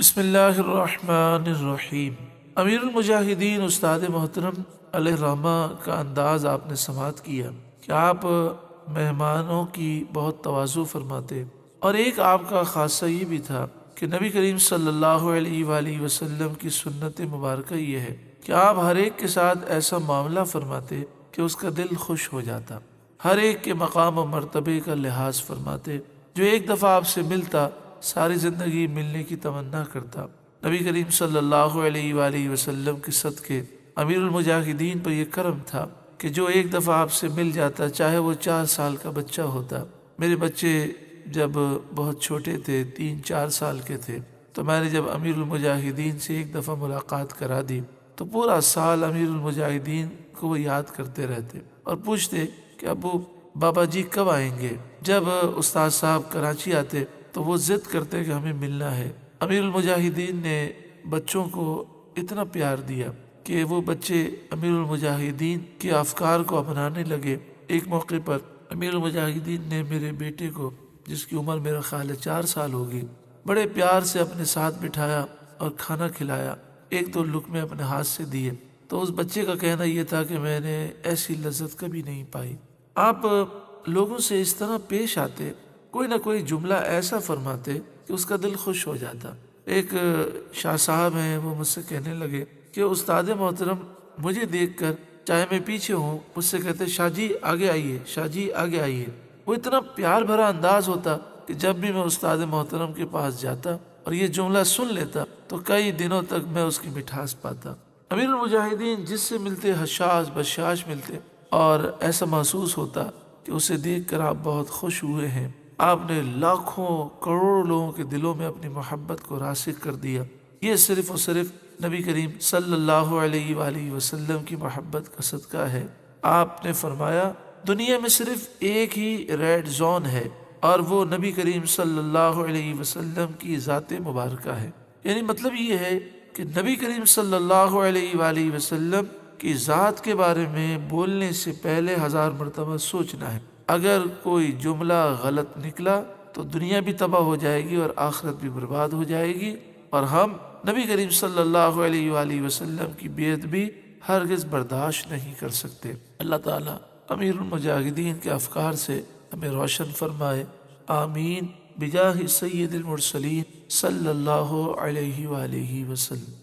بسم اللہ الرحمن الرحیم۔ امیر المجاہدین استاد محترم علیہ الرحمہ کا انداز آپ نے سماعت کیا کہ آپ مہمانوں کی بہت تواضع فرماتے، اور ایک آپ کا خاصہ یہ بھی تھا کہ نبی کریم صلی اللہ علیہ وآلہ وسلم کی سنت مبارکہ یہ ہے کہ آپ ہر ایک کے ساتھ ایسا معاملہ فرماتے کہ اس کا دل خوش ہو جاتا، ہر ایک کے مقام و مرتبے کا لحاظ فرماتے، جو ایک دفعہ آپ سے ملتا ساری زندگی ملنے کی تمنا کرتا۔ نبی کریم صلی اللہ علیہ وآلہ وسلم کے صدقے امیر المجاہدین پر یہ کرم تھا کہ جو ایک دفعہ آپ سے مل جاتا، چاہے وہ 4 سال کا بچہ ہوتا۔ میرے بچے جب بہت چھوٹے تھے، 3-4 سال کے تھے، تو میں نے جب امیر المجاہدین سے ایک دفعہ ملاقات کرا دی تو پورا سال امیر المجاہدین کو وہ یاد کرتے رہتے اور پوچھتے کہ ابو بابا جی کب آئیں گے۔ جب استاد صاحب کراچی آتے تو وہ ضد کرتے کہ ہمیں ملنا ہے۔ امیر المجاہدین نے بچوں کو اتنا پیار دیا کہ وہ بچے امیر المجاہدین کے افکار کو اپنانے لگے۔ ایک موقع پر امیر المجاہدین نے میرے بیٹے کو، جس کی عمر میرا خیال ہے 4 سال ہوگی، بڑے پیار سے اپنے ساتھ بٹھایا اور کھانا کھلایا، 1-2 لقمے اپنے ہاتھ سے دیے۔ تو اس بچے کا کہنا یہ تھا کہ میں نے ایسی لذت کبھی نہیں پائی۔ آپ لوگوں سے اس طرح پیش آتے، کوئی نہ کوئی جملہ ایسا فرماتے کہ اس کا دل خوش ہو جاتا۔ ایک شاہ صاحب ہیں، وہ مجھ سے کہنے لگے کہ استاد محترم مجھے دیکھ کر، چاہے میں پیچھے ہوں، مجھ سے کہتے شاہ جی آگے آئیے، شاہ جی آگے آئیے۔ وہ اتنا پیار بھرا انداز ہوتا کہ جب بھی میں استاد محترم کے پاس جاتا اور یہ جملہ سن لیتا تو کئی دنوں تک میں اس کی مٹھاس پاتا۔ امیر المجاہدین جس سے ملتے حشاش بشاش ملتے، اور ایسا محسوس ہوتا کہ اسے دیکھ کر آپ بہت خوش ہوئے ہیں۔ آپ نے لاکھوں کروڑوں لوگوں کے دلوں میں اپنی محبت کو راسخ کر دیا۔ یہ صرف اور صرف نبی کریم صلی اللہ علیہ وآلہ وسلم کی محبت کا صدقہ ہے۔ آپ نے فرمایا دنیا میں صرف ایک ہی ریڈ زون ہے، اور وہ نبی کریم صلی اللہ علیہ وسلم کی ذات مبارکہ ہے۔ یعنی مطلب یہ ہے کہ نبی کریم صلی اللہ علیہ وآلہ وسلم کی ذات کے بارے میں بولنے سے پہلے 1000 مرتبہ سوچنا ہے۔ اگر کوئی جملہ غلط نکلا تو دنیا بھی تباہ ہو جائے گی اور آخرت بھی برباد ہو جائے گی، اور ہم نبی کریم صلی اللہ علیہ وآلہ وسلم کی بیعت بھی ہرگز برداشت نہیں کر سکتے۔ اللہ تعالیٰ امیر المجاہدین کے افکار سے ہمیں روشن فرمائے، آمین، بجاہ سید المرسلین صلی اللہ علیہ وآلہ وسلم۔